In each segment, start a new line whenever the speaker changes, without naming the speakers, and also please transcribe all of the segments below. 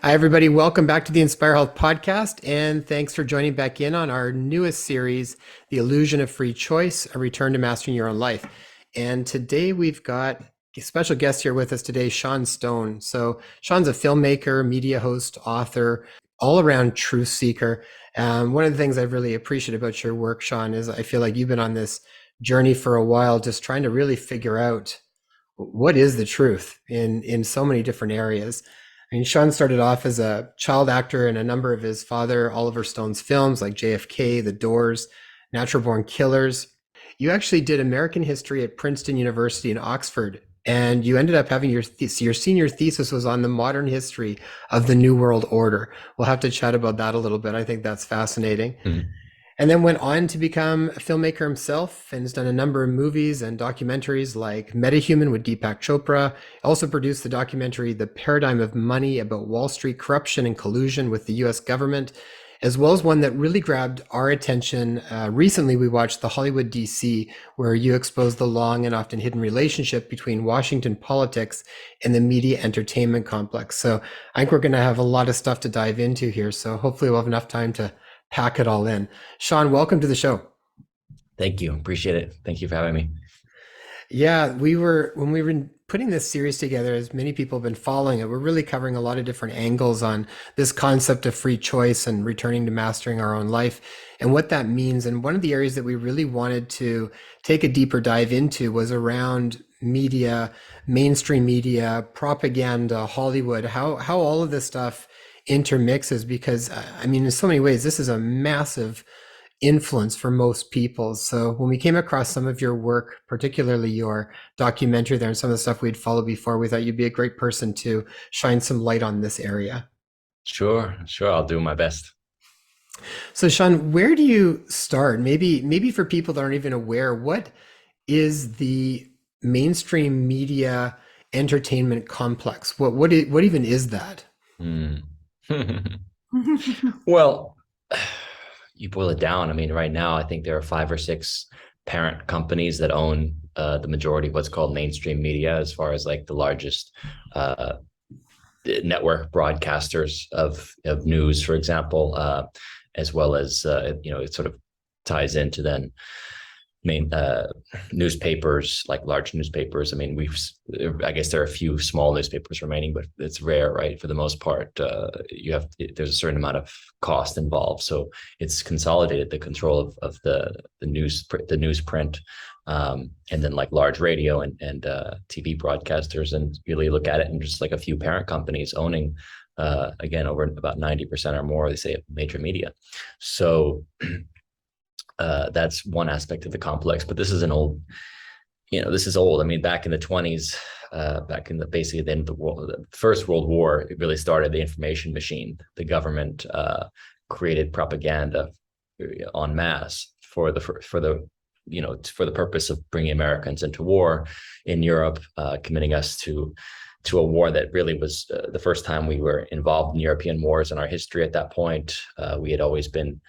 Hi, everybody. Welcome back to the Inspire Health podcast. And thanks for joining back in on our newest series, The Illusion of Free Choice, a return to mastering your own life. And today we've got a special guest here with us today, Sean Stone. So, Sean's a filmmaker, media host, author, all around truth seeker. One of the things I've really appreciated about your work, Sean, is I feel like you've been on this journey for a while, just trying to really figure out what is the truth in so many different areas. I mean, Sean started off as a child actor in a number of his father Oliver Stone's films like JFK, The Doors, Natural Born Killers. You actually did American history at Princeton University in Oxford, and you ended up having your senior thesis was on the modern history of the New World Order. We'll have to chat about that a little bit. I think that's fascinating.
Hmm.
And then went on to become a filmmaker himself and has done a number of movies and documentaries like Metahuman with Deepak Chopra. Also produced the documentary The Paradigm of Money about Wall Street corruption and collusion with the US government, as well as one that really grabbed our attention. Recently, we watched The Hollywood DC, where you exposed the long and often hidden relationship between Washington politics and the media entertainment complex. So I think we're going to have a lot of stuff to dive into here. So hopefully we'll have enough time to pack it all in. Sean, welcome to the show.
Thank you. Appreciate it. Thank you for having me.
Yeah, when we were putting this series together, as many people have been following it, we're really covering a lot of different angles on this concept of free choice and returning to mastering our own life and what that means. And one of the areas that we really wanted to take a deeper dive into was around media, mainstream media, propaganda, Hollywood, how all of this stuff intermixes because I mean, in so many ways, this is a massive influence for most people. So when we came across some of your work, particularly your documentary there and some of the stuff we'd followed before, we thought you'd be a great person to shine some light on this area.
Sure. I'll do my best.
So Sean, where do you start? Maybe for people that aren't even aware, what is the mainstream media entertainment complex? What even is that?
Hmm. Well, you boil it down. I mean, right now, I think there are five or six parent companies that own the majority of what's called mainstream media, as far as like the largest uh, network broadcasters of news, for example, as well as it sort of ties into then main newspapers, like large newspapers. I mean, I guess there are a few small newspapers remaining, but it's rare, right? For the most part, there's a certain amount of cost involved. So it's consolidated the control of the newsprint, and then like large radio and TV broadcasters. And really look at it and just like a few parent companies owning, again, over about 90% or more, they say, of major media. So that's one aspect of the complex, but this is old. I mean, back in the 20s, back in the basically the end of the First World War, it really started the information machine. The government created propaganda en masse for the purpose of bringing Americans into war in Europe, committing us to a war that really was the first time we were involved in European wars in our history. At that point, we had always been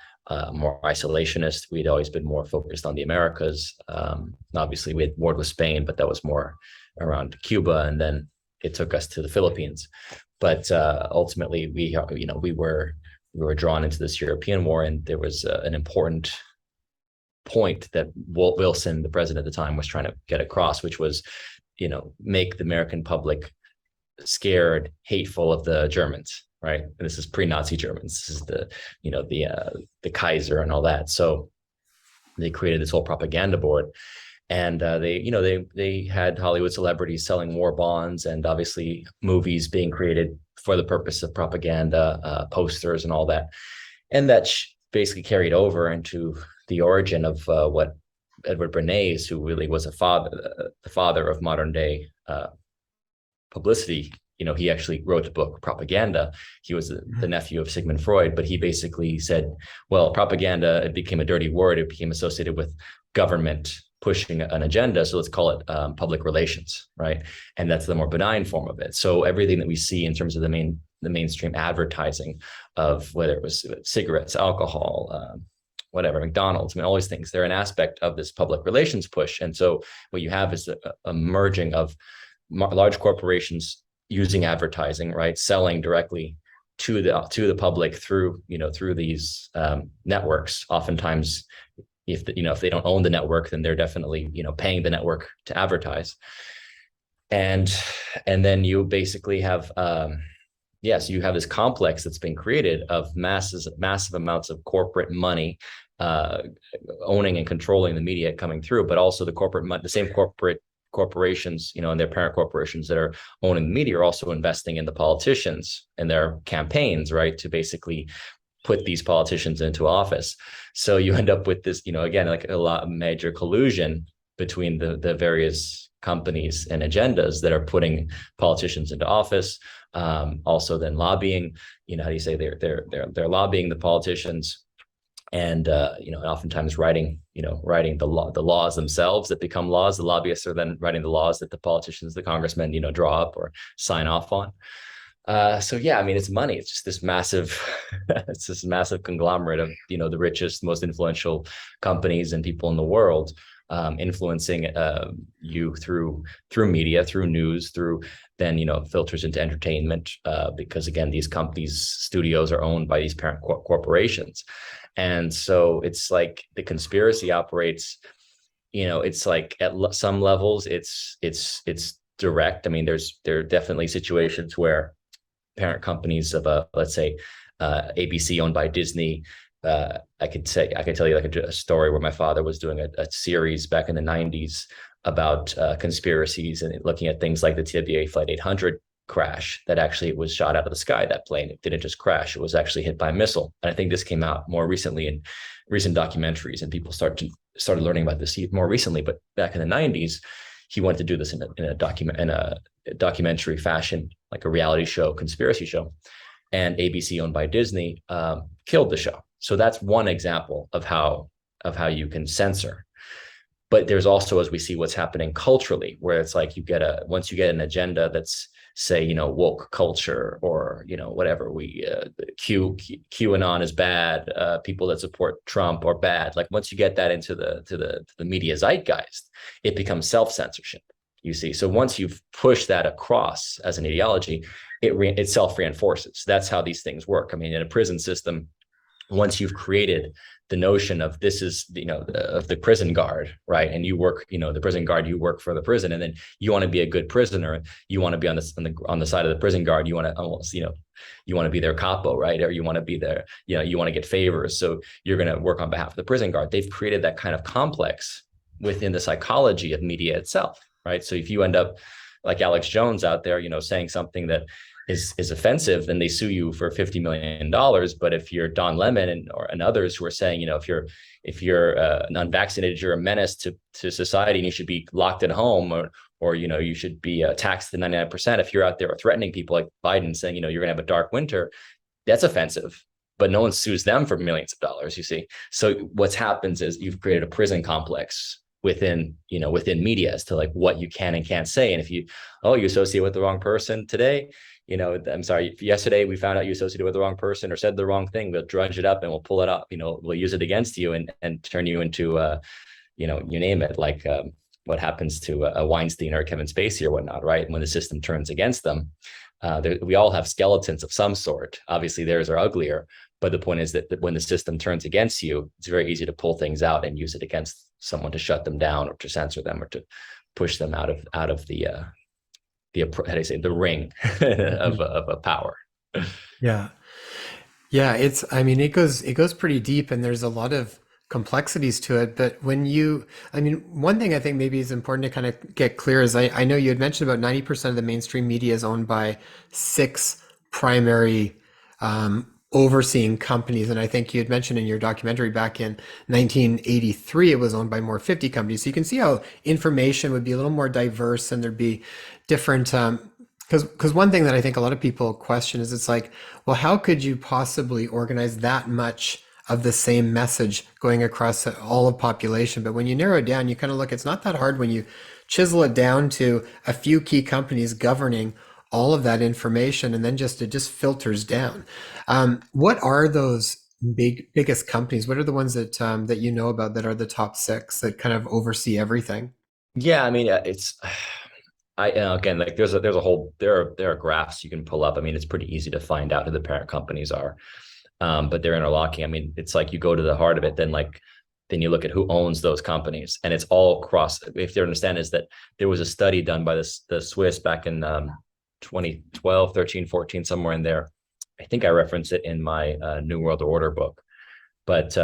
more isolationist. We'd always been more focused on the Americas. Obviously, we had warred with Spain, but that was more around Cuba, and then it took us to the Philippines. But ultimately, we were drawn into this European war, and there was an important point that Walt Wilson, the president at the time, was trying to get across, which was, make the American public scared, hateful of the Germans, right? And this is pre-Nazi Germans. This is the Kaiser and all that. So they created this whole propaganda board, and they had Hollywood celebrities selling war bonds, and obviously movies being created for the purpose of propaganda, posters and all that, and that basically carried over into the origin of what Edward Bernays, who really was the father of modern day publicity. He actually wrote the book Propaganda. He was the nephew of Sigmund Freud, but he basically said, well, propaganda, it became a dirty word. It became associated with government pushing an agenda. So let's call it public relations, right? And that's the more benign form of it. So everything that we see in terms of the mainstream advertising of whether it was cigarettes, alcohol, whatever, McDonald's, I mean, all these things, they're an aspect of this public relations push. And so what you have is a merging of large corporations using advertising, right, selling directly to the public through through these networks. Oftentimes, if they don't own the network, then they're definitely paying the network to advertise. And then you basically have yes, you have this complex that's been created of massive amounts of corporate money uh, owning and controlling the media coming through, but also the same corporations, and their parent corporations that are owning the media are also investing in the politicians and their campaigns, right, to basically put these politicians into office. So you end up with this, again, like a lot of major collusion between the various companies and agendas that are putting politicians into office. Also, then lobbying. How do you say they're lobbying the politicians, and oftentimes writing the laws themselves that become laws. The lobbyists are then writing the laws that the politicians, the congressmen, draw up or sign off on. So yeah, I mean, it's money. It's just this massive, it's this massive conglomerate of the richest, most influential companies and people in the world, influencing you through media, through news, through then filters into entertainment, because again, these companies, studios are owned by these parent corporations, and so it's like the conspiracy operates. It's like at some levels, it's direct. I mean, there are definitely situations where parent companies of let's say ABC owned by Disney. I could tell you like a story where my father was doing a series back in the 90s about conspiracies and looking at things like the TWA Flight 800 crash that actually was shot out of the sky. That plane, it didn't just crash, it was actually hit by a missile. And I think this came out more recently in recent documentaries, and people started learning about this more recently. But back in the 90s, he wanted to do this in a documentary fashion, like a reality show, conspiracy show, and ABC, owned by Disney, killed the show. So that's one example of how you can censor. But there's also, as we see what's happening culturally, where it's like once you get an agenda that's, say, woke culture, or whatever, QAnon is bad, people that support Trump are bad. Like once you get that into the media zeitgeist, it becomes self-censorship. You see, so once you've pushed that across as an ideology, it self-reinforces. That's how these things work. I mean, in a prison system, once you've created the notion of this is, of the prison guard, right? And you work, the prison guard, you work for the prison, and then you want to be a good prisoner. You want to be on the side of the prison guard. You want to almost, you want to be their capo, right? Or you want to be their, you want to get favors. So you're going to work on behalf of the prison guard. They've created that kind of complex within the psychology of media itself, right? So if you end up like Alex Jones out there, saying something that is offensive, then they sue you for $50 million. But if you're Don Lemon and others who are saying, if you're unvaccinated, you're a menace to society and you should be locked at home, or you should be taxed to 99%. If you're out there threatening people like Biden, saying, you're going to have a dark winter, that's offensive. But no one sues them for millions of dollars, you see. So what happens is you've created a prison complex within media as to like what you can and can't say. And if you associate with the wrong person today, I'm sorry, yesterday we found out you associated with the wrong person or said the wrong thing, we'll drudge it up and we'll pull it up, we'll use it against you and turn you into, you name it, like what happens to a Weinstein or a Kevin Spacey or whatnot, right? When the system turns against them, we all have skeletons of some sort. Obviously theirs are uglier, but the point is that when the system turns against you, it's very easy to pull things out and use it against someone to shut them down or to censor them or to push them out of the how do you say, the ring of a power.
Yeah. Yeah, I mean, it goes pretty deep and there's a lot of complexities to it. But I mean, one thing I think maybe is important to kind of get clear is I know you had mentioned about 90% of the mainstream media is owned by six primary overseeing companies. And I think you had mentioned in your documentary back in 1983, it was owned by more 50 companies. So you can see how information would be a little more diverse and there'd be different, because one thing that I think a lot of people question is it's like, well, how could you possibly organize that much of the same message going across all of population? But when you narrow it down, you kind of look, it's not that hard when you chisel it down to a few key companies governing all of that information, and then it just filters down. What are those biggest companies? What are the ones that you know about that are the top six that kind of oversee everything?
Yeah, I mean, it's again, like there's a whole there are graphs you can pull up. I mean, it's pretty easy to find out who the parent companies are, but they're interlocking. I mean, it's like you go to the heart of it, then you look at who owns those companies, and it's all across. If you understand, is that there was a study done by the Swiss back in 2012, 13, 14, somewhere in there. I think I reference it in my New World Order book, but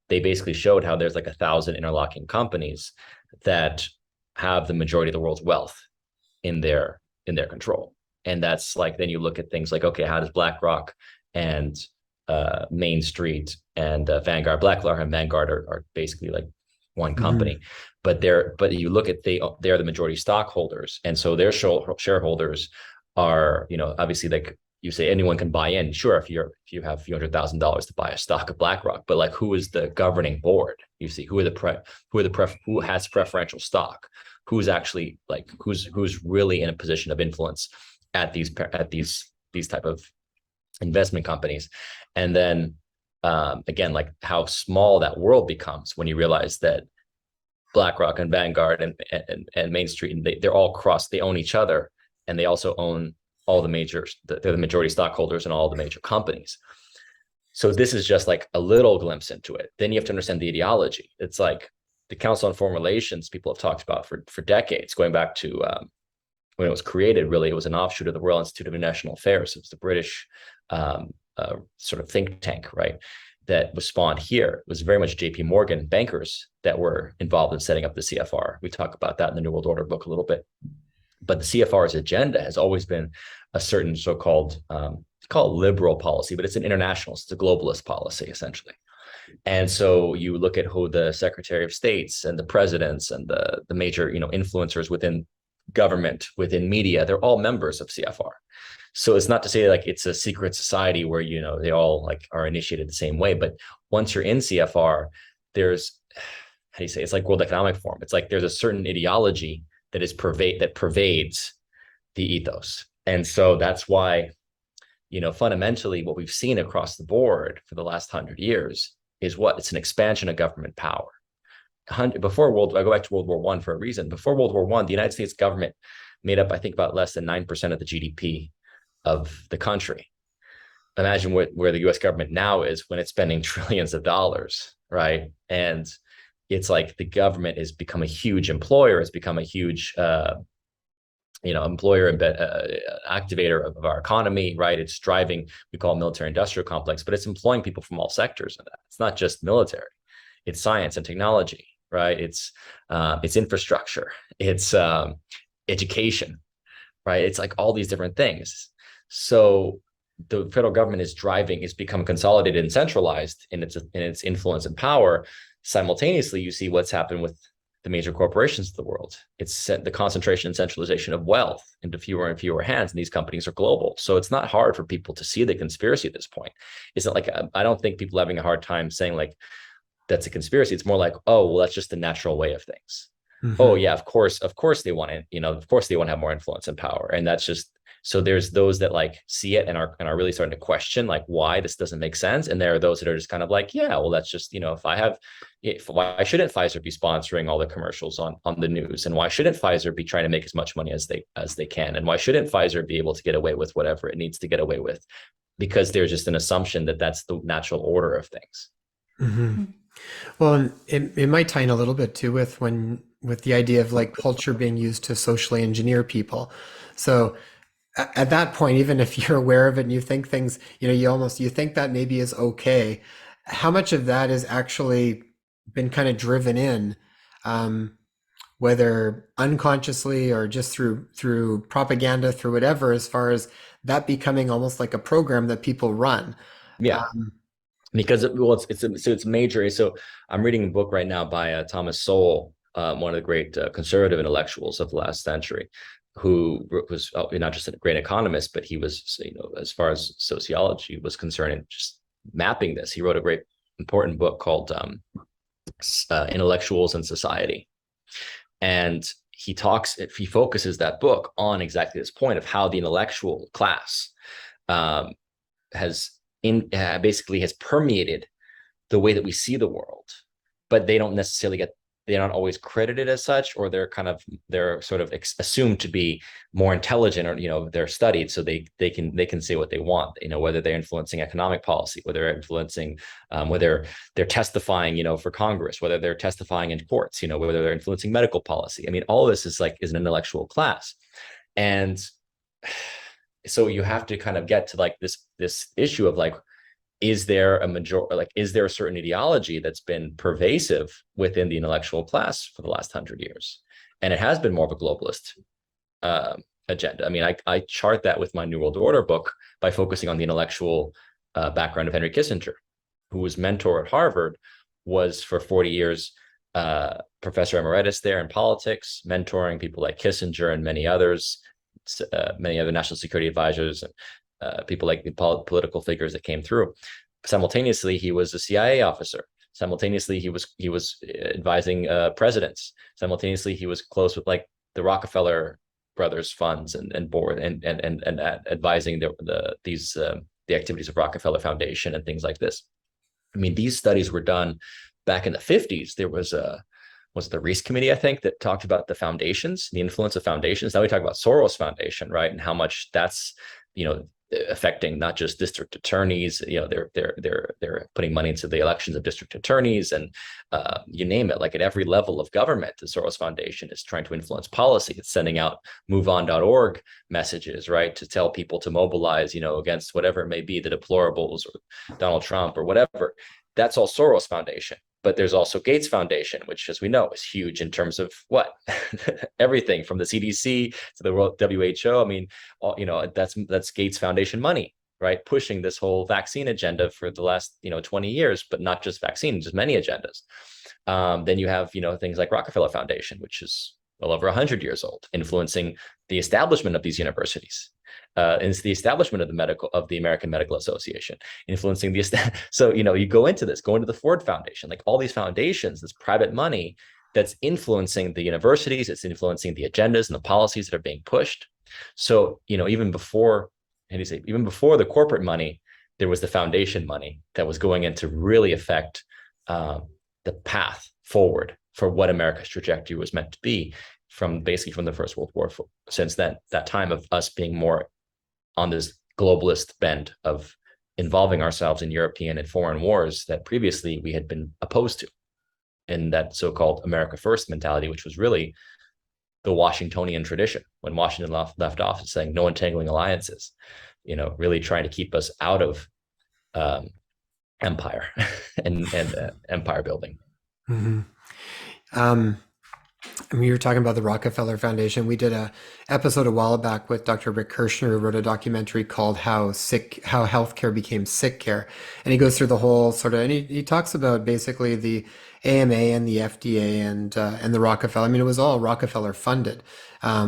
they basically showed how there's like 1,000 interlocking companies that have the majority of the world's wealth in their control. And that's like, then you look at things like, okay, how does BlackRock and Main Street and Vanguard, BlackRock and Vanguard are basically like one company,
Hmm.
but you look at they're the majority stockholders, and so their shareholders are, obviously, like you say, anyone can buy in. Sure, if you have a few $100,000 to buy a stock of BlackRock, but like, who is the governing board? You see, who has preferential stock? Who's actually like who's really in a position of influence at these type of investment companies? And then again, like how small that world becomes when you realize that BlackRock and Vanguard and Main Street, and they're all cross. They own each other, and they also own all the majors. They're the majority stockholders in all the major companies. So this is just like a little glimpse into it. Then you have to understand the ideology. It's like the Council on Foreign Relations people have talked about for decades, going back to when it was created. Really, it was an offshoot of the Royal Institute of International Affairs. It was the British sort of think tank, right? That was spawned here. It was very much J.P. Morgan bankers that were involved in setting up the CFR. We talk about that in the New World Order book a little bit. But the CFR's agenda has always been a certain so-called called liberal policy, but it's an internationalist, it's a globalist policy, essentially. And so you look at who the Secretary of States and the presidents and the major, influencers within government, within media, they're all members of CFR. So it's not to say like it's a secret society where, they all like are initiated the same way. But once you're in CFR, there's, how do you say, it's like World Economic Forum. It's like there's a certain ideology that pervades the ethos. And so that's why, fundamentally what we've seen across the board for the last 100 years is what? It's an expansion of government power. I go back to World War One for a reason. Before World War One, the United States government made up, I think, about less than 9% of the GDP of the country. Imagine where the US government now is when it's spending trillions of dollars, right? And it's like the government has become a huge employer, it's become a huge employer and activator of our economy, right? It's driving, we call it military industrial complex, but it's employing people from all sectors of that. It's not just military, it's science and technology, right? It's infrastructure, it's education, right? It's like all these different things. So the federal government is become consolidated and centralized in its influence and power. Simultaneously, you see what's happened with the major corporations of the world. It's the concentration and centralization of wealth into fewer and fewer hands, and these companies are global. So it's not hard for people to see the conspiracy at this point. It's not like, I don't think people are having a hard time saying like that's a conspiracy. It's more like, oh, well, that's just the natural way of things. Oh
Hmm.
yeah, of course they want to, of course they want to have more influence and power, and that's just, so there's those that like see it and are really starting to question like why this doesn't make sense, and there are those that are just kind of like, yeah, well, that's just, why shouldn't Pfizer be sponsoring all the commercials on the news, and why shouldn't Pfizer be trying to make as much money as they can, and why shouldn't Pfizer be able to get away with whatever it needs to get away with, because there's just an assumption that that's the natural order of things.
Hmm. Well, and it might tie in a little bit too with the idea of like culture being used to socially engineer people. So at that point, even if you're aware of it and you think things, you think that maybe is okay, how much of that is actually been kind of driven in, um, whether unconsciously or just through propaganda, through whatever, as far as that becoming almost like a program that people run.
Yeah, because it's major. So I'm reading a book right now by Thomas Sowell, one of the great conservative intellectuals of the last century, who was not just a great economist, but he was, as far as sociology was concerned, and just mapping this. He wrote a great important book called Intellectuals and Society, and he focuses that book on exactly this point of how the intellectual class um, has basically has permeated the way that we see the world, but they don't necessarily get they're not always credited as such, or they're sort of assumed to be more intelligent, or they're studied, so they can say what they want, whether they're influencing economic policy, whether they're influencing, whether they're testifying, for Congress, whether they're testifying in courts, whether they're influencing medical policy. I mean, all of this is an intellectual class. And so you have to kind of get to like this issue of like, is there a certain ideology that's been pervasive within the intellectual class for the last 100 years, and it has been more of a globalist agenda. I mean, I chart that with my New World Order book by focusing on the intellectual background of Henry Kissinger, who was mentor at Harvard, was for 40 years professor emeritus there in politics, mentoring people like Kissinger and many others, many other national security advisors, and people like the political figures that came through. Simultaneously, he was a CIA officer. Simultaneously, he was advising presidents. Simultaneously, he was close with like the Rockefeller brothers funds and board, and advising the activities of Rockefeller Foundation and things like this. I mean, these studies were done back in the 50s. There was the Reese Committee, I think, that talked about the foundations, the influence of foundations. Now we talk about Soros Foundation, right, and how much that's affecting not just district attorneys. They're putting money into the elections of district attorneys, and you name it. Like at every level of government, the Soros Foundation is trying to influence policy. It's sending out MoveOn.org messages, right, to tell people to mobilize, against whatever it may be, the deplorables or Donald Trump or whatever. That's all Soros Foundation. But there's also Gates Foundation, which, as we know, is huge in terms of what everything from the CDC to the World WHO. I mean, that's Gates Foundation money, right? Pushing this whole vaccine agenda for the last 20 years, but not just vaccine, just many agendas. Then you have things like Rockefeller Foundation, which is well over 100 years old, influencing the establishment of these universities. It's the establishment of the American Medical Association, influencing so you go into the Ford Foundation, like all these foundations, this private money that's influencing the universities, it's influencing the agendas and the policies that are being pushed. So even before the corporate money, there was the foundation money that was going in to really affect the path forward for what America's trajectory was meant to be from the First World War. Since then, that time of us being more on this globalist bent of involving ourselves in European and foreign wars that previously we had been opposed to, in that so-called America First mentality, which was really the Washingtonian tradition, when Washington left office, saying no entangling alliances, really trying to keep us out of empire and empire building.
Mm-hmm. I mean, you were talking about the Rockefeller Foundation. We did a episode a while back with Dr. Rick Kirshner, who wrote a documentary called how healthcare became sick care. And he goes through the whole sort of, and he talks about basically the AMA and the FDA and the Rockefeller. I mean, it was all Rockefeller funded,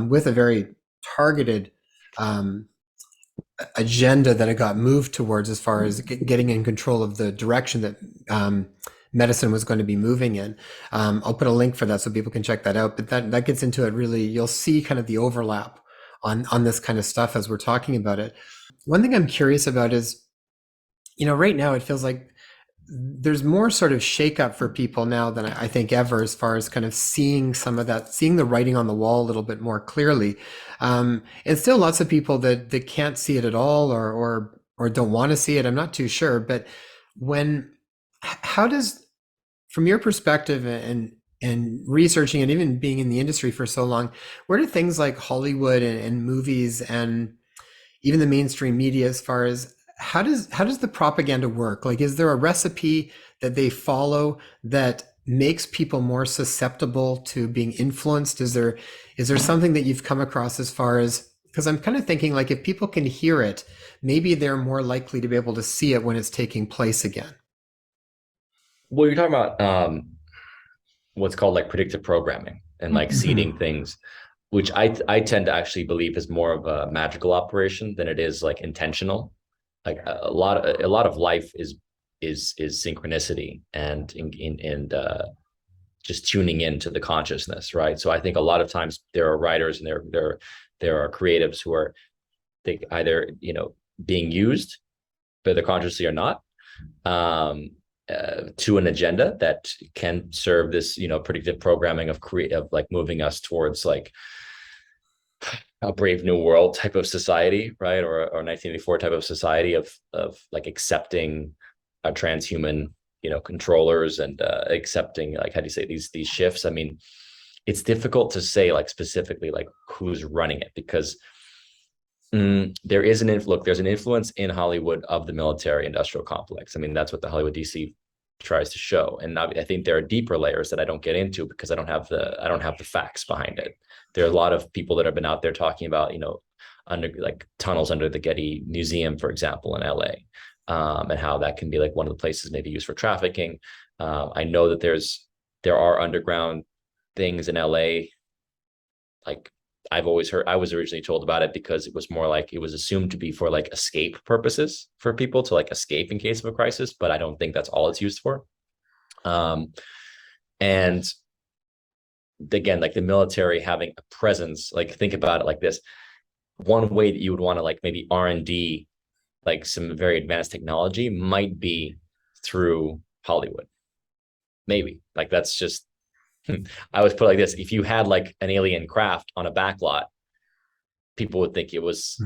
with a very targeted, agenda that it got moved towards, as far as getting in control of the direction that medicine was going to be moving in. I'll put a link for that so people can check that out. But that gets into it really. You'll see kind of the overlap on this kind of stuff as we're talking about it. One thing I'm curious about is, right now it feels like there's more sort of shakeup for people now than I think ever, as far as kind of seeing some of that, seeing the writing on the wall a little bit more clearly. And still lots of people that can't see it at all, or don't want to see it. I'm not too sure. But how does, from your perspective and researching and even being in the industry for so long, where do things like Hollywood and movies and even the mainstream media, as far as how does the propaganda work? Like, is there a recipe that they follow that makes people more susceptible to being influenced? Is there something that you've come across, as far as, because I'm kind of thinking like, if people can hear it, maybe they're more likely to be able to see it when it's taking place again.
Well, you're talking about what's called like predictive programming and like seeding things, which I tend to actually believe is more of a magical operation than it is like intentional. Like a lot of life is synchronicity and just tuning into the consciousness, right? So I think a lot of times there are writers and there are creatives who are either being used, whether consciously or not, to an agenda that can serve this, predictive programming of like moving us towards like a Brave New World type of society, right? Or 1984 type of society of like accepting a transhuman, controllers and accepting, like, how do you say, these shifts? I mean, it's difficult to say like specifically like who's running it, because there is there's an influence in Hollywood of the military industrial complex. I mean, that's what the Hollywood DC tries to show. And I think there are deeper layers that I don't get into because I don't have the facts behind it. There are a lot of people that have been out there talking about, under like tunnels under the Getty Museum, for example, in LA, and how that can be like one of the places maybe used for trafficking. I know that there are underground things in LA. Like, I've always heard, I was originally told about it because it was more like it was assumed to be for like escape purposes, for people to like escape in case of a crisis, but I don't think that's all it's used for. And again, like the military having a presence, like think about it like this. One way that you would want to like maybe R&D like some very advanced technology might be through Hollywood. Maybe like that's just, I always put it like this: if you had like an alien craft on a back lot, people would think it was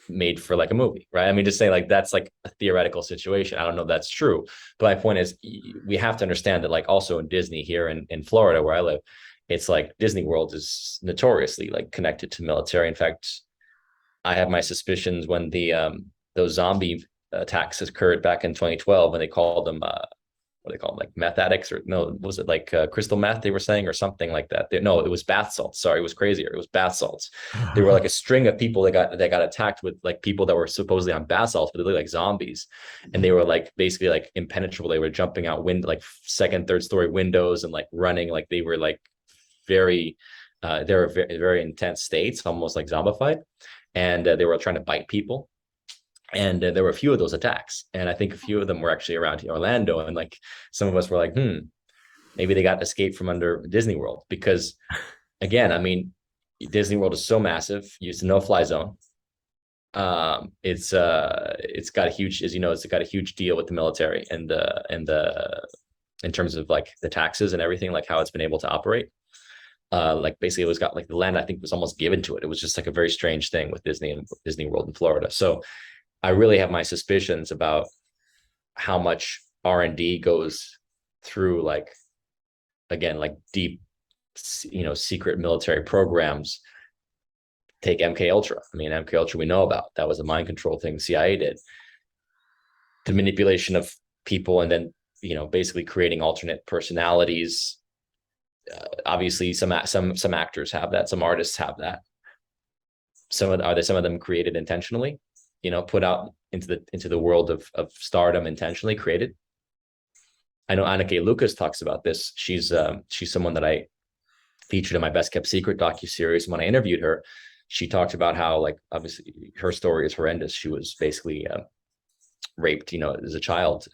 made for like a movie, right? I mean, just saying like that's like a theoretical situation. I don't know if that's true, but my point is we have to understand that like also in Disney here in Florida where I live, it's like Disney World is notoriously like connected to military. In fact, I have my suspicions when the those zombie attacks occurred back in 2012 when they called them what do they call them, like meth addicts, or no, was it like crystal meth they were saying or something like that? No, it was bath salts. Sorry, it was crazier. It was bath salts. There were like a string of people that got attacked with like people that were supposedly on bath salts, but they looked like zombies, and they were like basically like impenetrable. They were jumping out like second, third story windows and like running, like they were like very, they were very, very intense states, almost like zombified, and they were trying to bite people. And there were a few of those attacks, and I think a few of them were actually around Orlando, and like some of us were like, maybe they got escaped from under Disney World, because again, I mean, Disney World is so massive, it's a no-fly zone. It's got a huge, as you know, it's got a huge deal with the military and the in terms of like the taxes and everything, like how it's been able to operate. Like basically it was got like the land I think was almost given to it. It was just like a very strange thing with Disney and Disney World in Florida. So I really have my suspicions about how much R&D goes through like, again, like deep, secret military programs. Take MK Ultra. I mean, MK Ultra we know about. That was a mind control thing the CIA did. The manipulation of people and then, basically creating alternate personalities. Obviously some actors have that, some artists have that. Some of them created intentionally, put out into the world of stardom, intentionally created. I know Anneke Lucas talks about this. She's someone that I featured in my Best Kept Secret docuseries. When I interviewed her, she talked about how, like, obviously her story is horrendous. She was basically raped, as a child,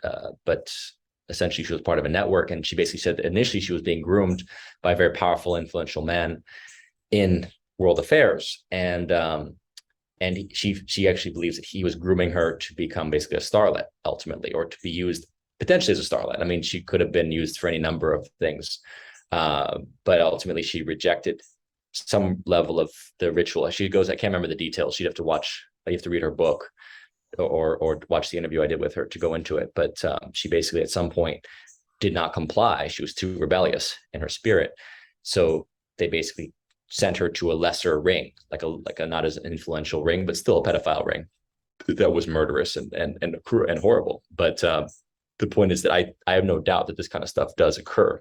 but essentially she was part of a network. And she basically said that initially she was being groomed by a very powerful, influential man in world affairs. And she actually believes that he was grooming her to become basically a starlet ultimately, or to be used potentially as a starlet. I mean, she could have been used for any number of things, but ultimately she rejected some level of the ritual. She goes, I can't remember the details. She'd have to you have to read her book or watch the interview I did with her to go into it. But she basically at some point did not comply. She was too rebellious in her spirit. So they basically sent her to a lesser ring, like a not as influential ring, but still a pedophile ring that was murderous and horrible. But the point is that I have no doubt that this kind of stuff does occur.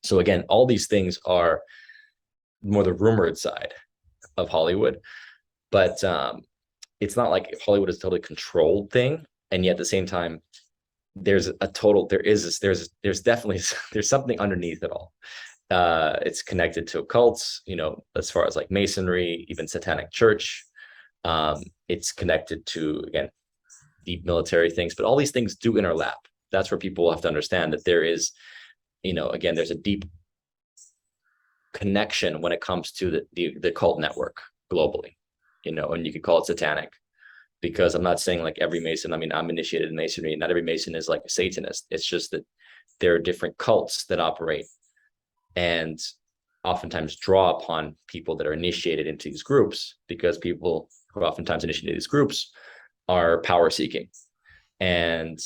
So again, all these things are more the rumored side of Hollywood, but it's not like Hollywood is a totally controlled thing, and yet at the same time, there's definitely there's something underneath it all. It's connected to occults, as far as like masonry, even satanic church. It's connected to, again, deep military things, but all these things do interlap. That's where people have to understand that there is, again, there's a deep connection when it comes to the cult network globally, and you could call it satanic, because I'm not saying like every Mason, I mean, I'm initiated in Masonry. Not every Mason is like a Satanist. It's just that there are different cults that operate and oftentimes draw upon people that are initiated into these groups, because people who are oftentimes initiated these groups are power seeking. And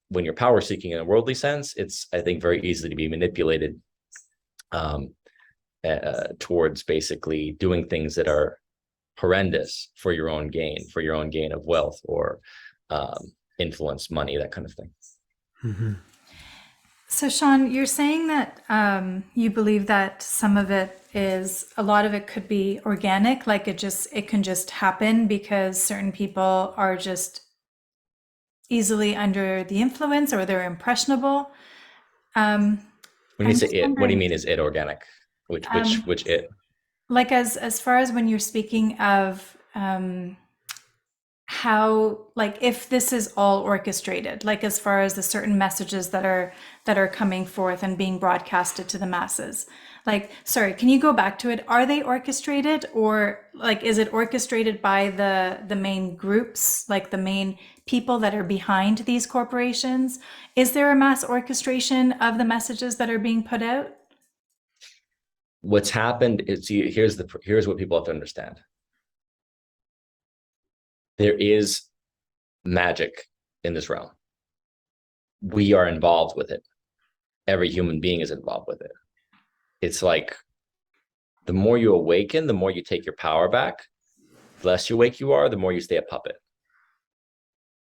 when you're power seeking in a worldly sense, it's, I think, very easily to be manipulated um, towards basically doing things that are horrendous for your own gain, for your own gain of wealth or influence, money, that kind of thing.
Mm-hmm.
So, Sean, you're saying that you believe that some of it is, a lot of it could be organic, like it can just happen because certain people are just easily under the influence or they're impressionable.
When you
I'm
say
just
it, what do you
wondering,
mean is it organic? Which which
um,
which it?
like as far as when you're speaking of how, like if this is all orchestrated, like as far as the certain messages that are coming forth and being broadcasted to the masses, like, sorry, can you go back to it? Are they orchestrated, or like is it orchestrated by the main groups, like the main people that are behind these corporations? Is there a mass orchestration of the messages that are being put out?
What's happened is, here's what people have to understand. There is magic in this realm. We are involved with it. Every human being is involved with it. It's like the more you awaken, the more you take your power back. The less you awake you are, the more you stay a puppet.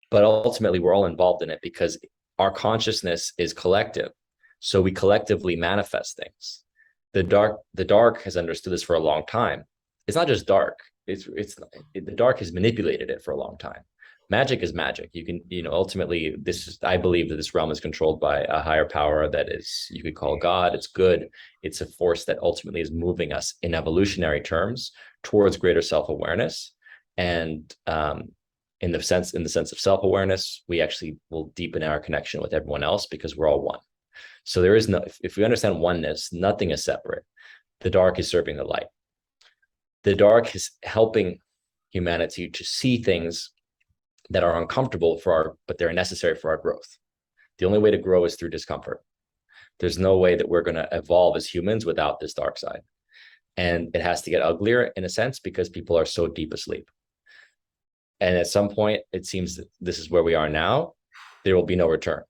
But ultimately, we're all involved in it because our consciousness is collective. So we collectively manifest things. The dark has understood this for a long time. It's not just dark. The dark has manipulated it for a long time. Magic is magic. You can, ultimately, I believe that this realm is controlled by a higher power that is, you could call God. It's good. It's a force that ultimately is moving us in evolutionary terms towards greater self-awareness. And in the sense of self-awareness, we actually will deepen our connection with everyone else because we're all one. So there is no, if we understand oneness, nothing is separate. The dark is serving the light. The dark is helping humanity to see things that are uncomfortable but they're necessary for our growth. The only way to grow is through discomfort. There's no way that we're going to evolve as humans without this dark side. And it has to get uglier in a sense because people are so deep asleep. And at some point, it seems that this is where we are now. There will be no return.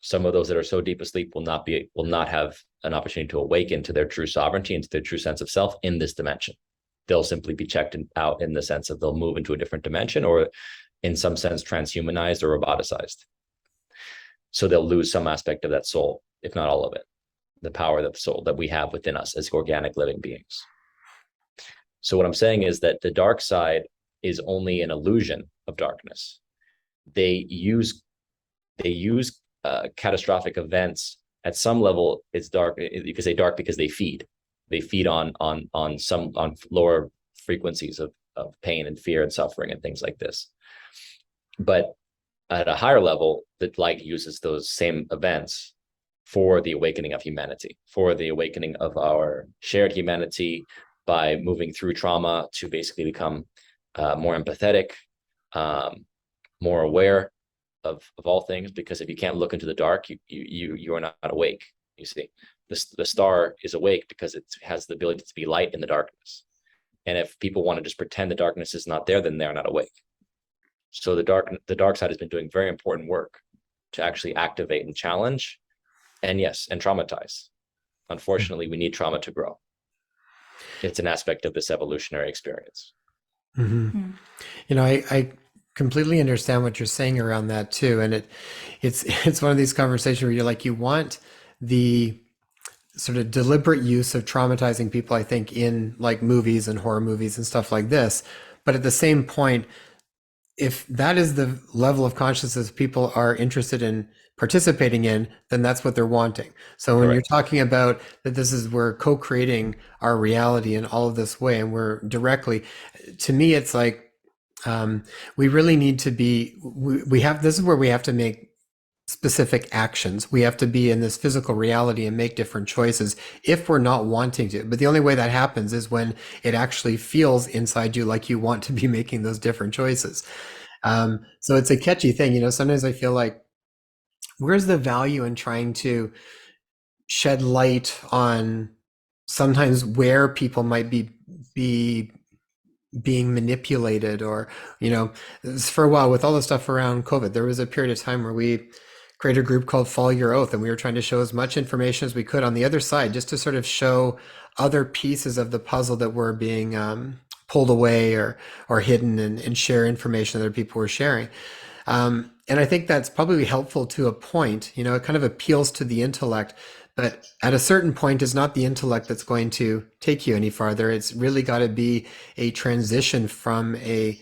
Some of those that are so deep asleep will not have an opportunity to awaken to their true sovereignty and to their true sense of self in this dimension. They'll simply be checked out in the sense of they'll move into a different dimension, or in some sense transhumanized or roboticized. So they'll lose some aspect of that soul, if not all of it, the power of the soul that we have within us as organic living beings. So what I'm saying is that the dark side is only an illusion of darkness. They use catastrophic events. At some level, it's dark because they feed. They feed on lower frequencies of pain and fear and suffering and things like this. But at a higher level, the light uses those same events for the awakening of humanity, for the awakening of our shared humanity, by moving through trauma to basically become more empathetic, more aware of all things. Because if you can't look into the dark, you are not awake. You see, the star is awake because it has the ability to be light in the darkness. And if people want to just pretend the darkness is not there, then they're not awake. So the dark side has been doing very important work to actually activate and challenge, and yes, and traumatize. Unfortunately, we need trauma to grow. It's an aspect of this evolutionary experience.
Mm-hmm.
Hmm.
I completely understand what you're saying around that too, and it's one of these conversations where you're like, you want the sort of deliberate use of traumatizing people, I think, in like movies and horror movies and stuff like this, but at the same point, if that is the level of consciousness people are interested in participating in, then that's what they're wanting. So when you're
Correct.
talking about that, we're co-creating our reality in all of this way, and we're directly, to me, it's like, we really need to be, we have, this is where we have to make specific actions. We have to be in this physical reality and make different choices if we're not wanting to. But the only way that happens is when it actually feels inside you like you want to be making those different choices. So it's a catchy thing, you know. Sometimes I feel like, where's the value in trying to shed light on sometimes where people might be being manipulated, or, you know, for a while with all the stuff around COVID, there was a period of time where we created a group called Follow Your Oath, and we were trying to show as much information as we could on the other side, just to sort of show other pieces of the puzzle that were being pulled away or hidden, and share information that other people were sharing. And I think that's probably helpful to a point. You know, it kind of appeals to the intellect, but at a certain point, it's not the intellect that's going to take you any farther. It's really got to be a transition from a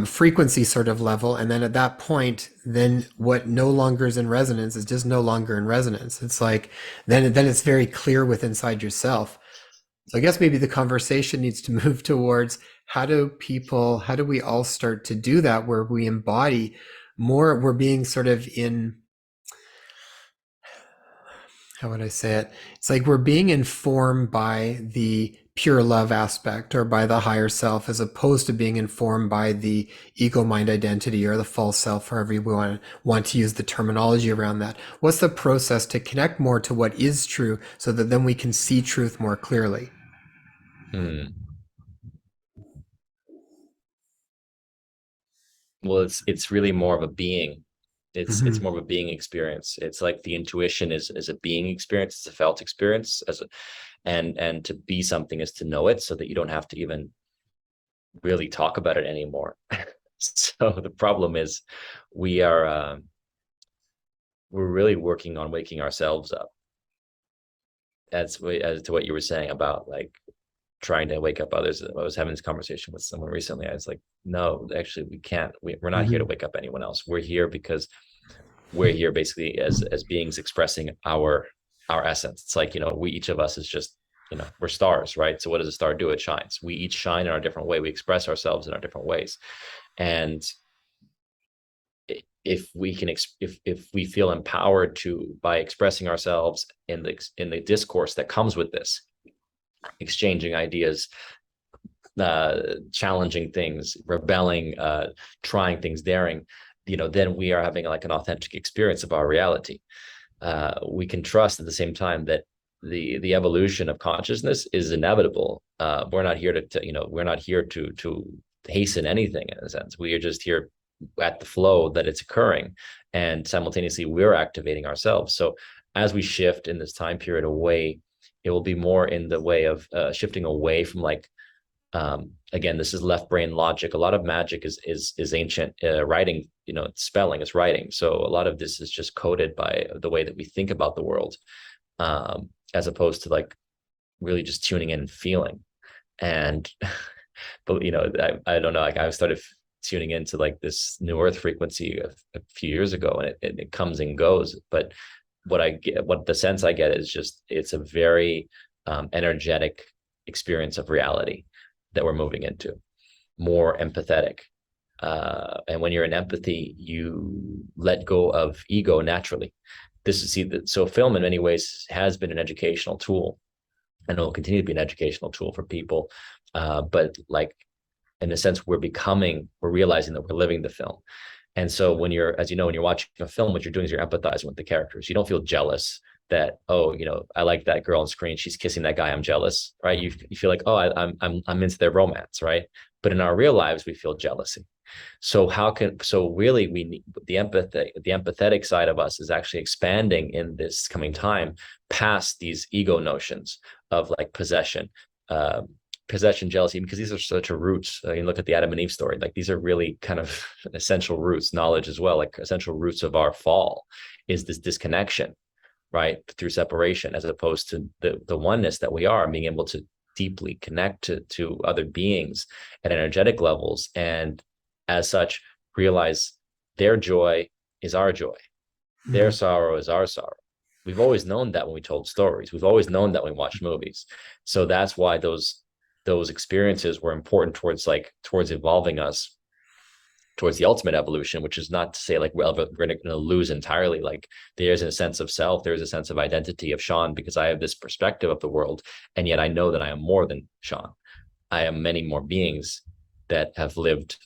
frequency sort of level. And then at that point, then what no longer is in resonance is just no longer in resonance. It's like, then it's very clear with inside yourself. So I guess maybe the conversation needs to move towards, how do we all start to do that, where we embody more, we're being sort of in, how would I say it? It's like we're being informed by the pure love aspect, or by the higher self, as opposed to being informed by the ego mind identity, or the false self, however you want to use the terminology around that. What's the process to connect more to what is true, so that then we can see truth more clearly?
Hmm. Well, it's really more of a being. It's
Mhm.
more of a being experience. It's like the intuition is a being experience. It's a felt experience, and to be something is to know it, so that you don't have to even really talk about it anymore. So the problem is, we are we're really working on waking ourselves up. As to what you were saying about like trying to wake up others. I was having this conversation with someone recently. I was like, no, actually, we can't. We're not here to
Mhm.
wake up anyone else. We're here because we're here basically as beings expressing our essence. It's like, we, each of us is just, we're stars, right? So what does a star do? It shines. We each shine in our different way. We express ourselves in our different ways. And if we can if we feel empowered to, by expressing ourselves in the discourse that comes with this, exchanging ideas, challenging things, rebelling, trying things, daring, then we are having like an authentic experience of our reality. We can trust at the same time that the evolution of consciousness is inevitable. We're not here we're not here to hasten anything, in a sense. We are just here at the flow that it's occurring, and simultaneously we're activating ourselves. So as we shift in this time period away, it will be more in the way of shifting away from like, again, this is left brain logic. A lot of magic is ancient writing, spelling is writing. So a lot of this is just coded by the way that we think about the world, as opposed to like really just tuning in and feeling. And but I don't know, like I started tuning into like this new earth frequency a few years ago, and it comes and goes. But what the sense I get is just, it's a very energetic experience of reality that we're moving into, more empathetic. And when you're in empathy, you let go of ego naturally. So film in many ways has been an educational tool, and it will continue to be an educational tool for people. But like, in a sense, we're realizing that we're living the film. And so when you're, as you know, when you're watching a film, what you're doing is you're empathizing with the characters. You don't feel jealous that, oh, I like that girl on screen, she's kissing that guy, I'm jealous, right? You feel like, oh, I'm into their romance, right? But in our real lives, we feel jealousy. So really, we need the empathetic side of us is actually expanding in this coming time, past these ego notions of like possession, uh, jealousy, because these are such a roots. You look at the Adam and Eve story, like these are really kind of essential roots. Knowledge as well, like essential roots of our fall is this disconnection, right, through separation, as opposed to the oneness that we are, being able to deeply connect to other beings at energetic levels, and as such realize their joy is our joy, their
Mhm.
sorrow is our sorrow. We've always known that when we told stories. We've always known that when we watched movies. So that's why those experiences were important towards evolving us towards the ultimate evolution, which is not to say like, well, we're going to lose entirely. Like, there's a sense of self, there's a sense of identity of Sean, because I have this perspective of the world, and yet I know that I am more than Sean. I am many more beings that have lived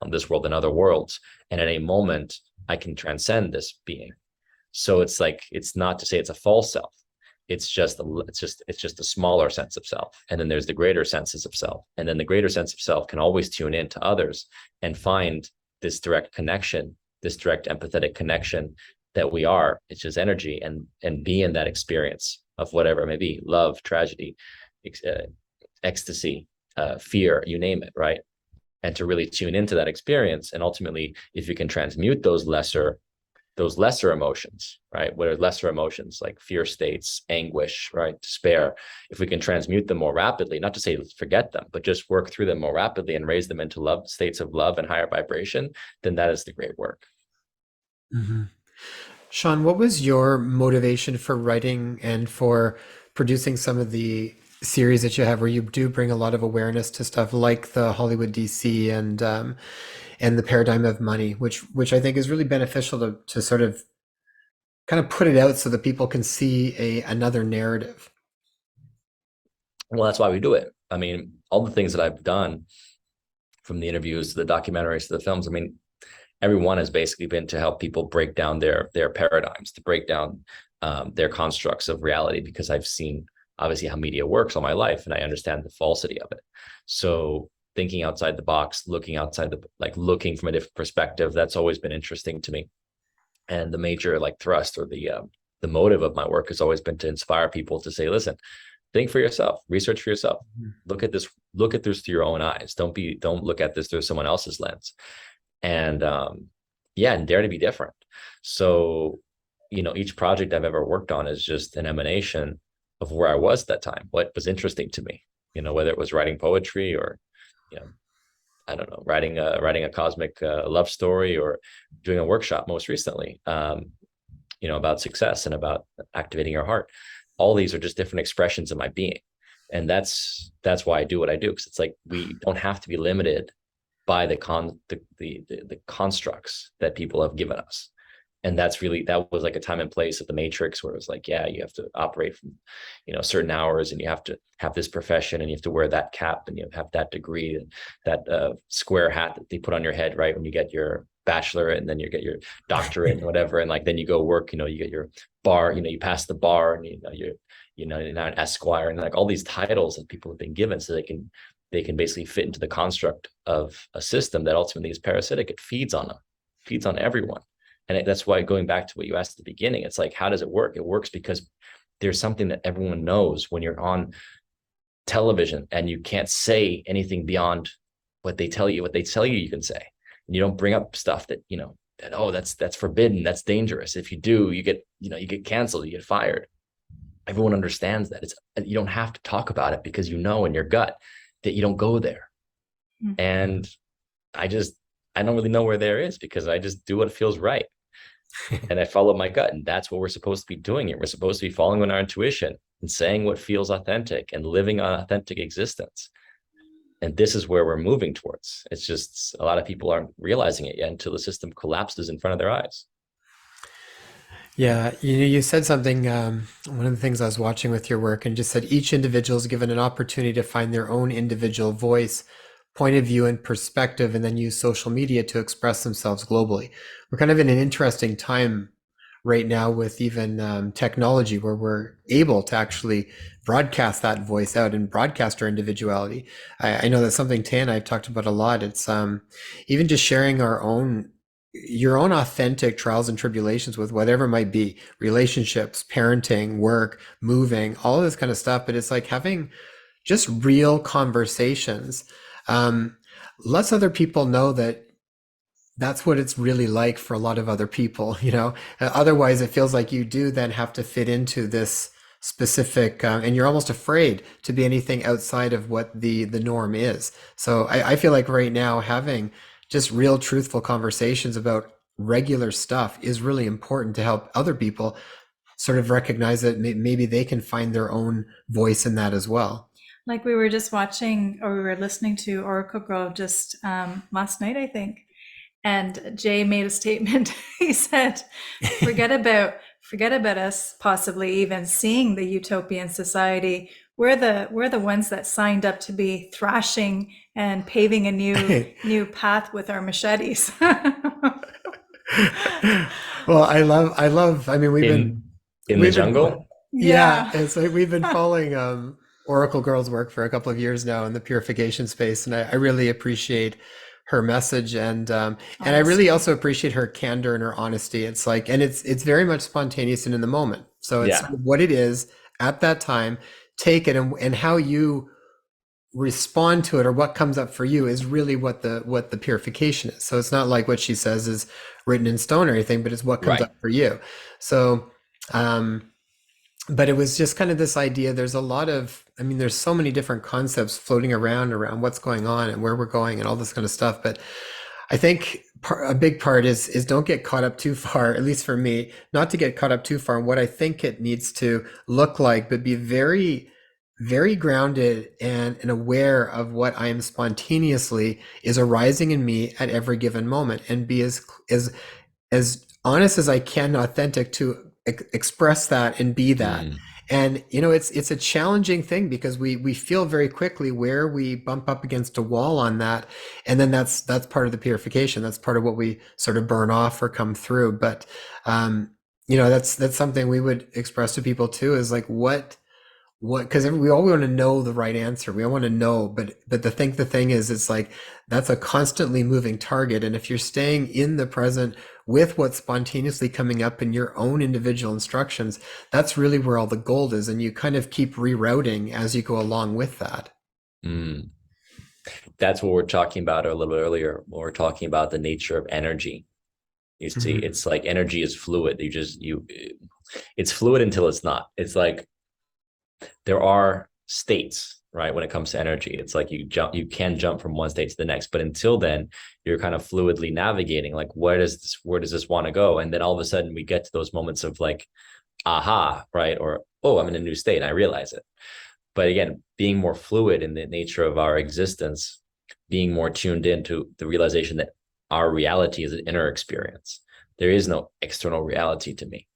on this world and other worlds. And at a moment, I can transcend this being. So it's like, it's not to say it's a false self. It's just a smaller sense of self. And then there's the greater senses of self. And then the greater sense of self can always tune in to others and find this direct connection, this direct empathetic connection that we are. It's just energy, and be in that experience of whatever it may be, love, tragedy, ecstasy, fear, you name it, right? And to really tune into that experience. And ultimately, if you can transmute those lesser emotions, right? What are lesser emotions like fear states, anguish, right? Despair. If we can transmute them more rapidly, not to say forget them, but just work through them more rapidly and raise them into love, states of love and higher vibration, then that is the great work.
Mm-hmm. Sean, what was your motivation for writing and for producing some of the series that you have, where you do bring a lot of awareness to stuff like the Hollywood DC and the paradigm of money, which I think is really beneficial to sort of kind of put it out so that people can see another narrative.
Well, that's why we do it. I mean, all the things that I've done, from the interviews to the documentaries to the films, I mean, everyone has basically been to help people break down their paradigms, to break down their constructs of reality, because I've seen obviously how media works all my life, and I understand the falsity of it. So thinking outside the box, looking from a different perspective, that's always been interesting to me. And the major thrust, or the motive of my work, has always been to inspire people to say, listen, think for yourself, research for yourself, look at this through your own eyes. Don't look at this through someone else's lens. And and dare to be different. So, each project I've ever worked on is just an emanation of where I was at that time, what was interesting to me, whether it was writing poetry, or, I don't know, writing a cosmic love story, or doing a workshop most recently, about success and about activating your heart. All these are just different expressions of my being. And that's why I do what I do. Because it's like, we don't have to be limited by the constructs that people have given us. And that was like a time and place of the Matrix, where it was like, yeah, you have to operate from, certain hours, and you have to have this profession, and you have to wear that cap, and you have that degree, and that square hat that they put on your head, right, when you get your bachelor, and then you get your doctorate and whatever, and then you go work, you get your bar, you pass the bar, and you're now an esquire, and all these titles that people have been given, so they can basically fit into the construct of a system that ultimately is parasitic. It feeds on them, feeds on everyone. And that's why, going back to what you asked at the beginning, it's like, how does it work? It works because there's something that everyone knows when you're on television, and you can't say anything beyond what they tell you. What they tell you, you can say. And you don't bring up stuff that, that's forbidden, that's dangerous. If you do, you get canceled, you get fired. Everyone understands that. You don't have to talk about it, because in your gut that you don't go there. Mm-hmm. And I don't really know where there is, because I just do what feels right. And I follow my gut. And that's what we're supposed to be doing here. We're supposed to be following on our intuition and saying what feels authentic and living an authentic existence. And this is where we're moving towards. It's just a lot of people aren't realizing it yet until the system collapses in front of their eyes.
Yeah, you said something, one of the things I was watching with your work, and just said each individual is given an opportunity to find their own individual voice, point of view, and perspective, and then use social media to express themselves globally. We're kind of in an interesting time right now with even technology, where we're able to actually broadcast that voice out and broadcast our individuality. I know that's something Tay and I have talked about a lot. It's even just sharing your own authentic trials and tribulations with whatever it might be, relationships, parenting, work, moving, all of this kind of stuff. But it's like having just real conversations. Lets other people know that that's what it's really like for a lot of other people, Otherwise, it feels like you do then have to fit into this specific, and you're almost afraid to be anything outside of what the norm is. So I feel like right now, having just real truthful conversations about regular stuff is really important to help other people sort of recognize that maybe they can find their own voice in that as well.
Like we were just watching, or we were listening to Oracle Girl just last night, I think. And Jay made a statement. He said, forget about us possibly even seeing the utopian society. we're the ones that signed up to be thrashing and paving a new path with our machetes.
Well, I love, I mean,
In the
we've been,
jungle.
yeah,
Yeah.
it's like we've been following Oracle Girl's work for a couple of years now in the purification space, and I really appreciate her message, and I really
Honesty.
also appreciate her candor and her honesty. It's like, and it's very much spontaneous and in the moment. So it's
Yeah.
sort of what it is at that time. Take it, and how you respond to it or what comes up for you is really what the purification is. So it's not like what she says is written in stone or anything, but it's what comes
Right.
up for you. So um but it was just kind of this idea. There's a lot of, I mean, there's so many different concepts floating around what's going on and where we're going and all this kind of stuff. But I think a big part is don't get caught up too far, at least for me, not to get caught up too far in what I think it needs to look like, but be very, very grounded and aware of what I am spontaneously is arising in me at every given moment, and be as honest as I can, authentic to express that and be that.
Mm.
And it's a challenging thing because we feel very quickly where we bump up against a wall on that, and then that's part of the purification. That's part of what we sort of burn off or come through. But that's something we would express to people too, is like what, because we all want to know the right answer. We all want to know, but the thing is, it's like that's a constantly moving target. And if you're staying in the present with what's spontaneously coming up in your own individual instructions, that's really where all the gold is. And you kind of keep rerouting as you go along with that.
Mm. That's what we're talking about a little bit earlier when we're talking about the nature of energy. You see,
Mhm.
it's like energy is fluid. It's fluid until it's not. It's like there are states, right? When it comes to energy, it's like you can jump from one state to the next, but until then, you're kind of fluidly navigating. Like, where does this want to go? And then all of a sudden, we get to those moments of like, aha, right? Or, oh, I'm in a new state. I realize it. But again, being more fluid in the nature of our existence, being more tuned into the realization that our reality is an inner experience. There is no external reality to me.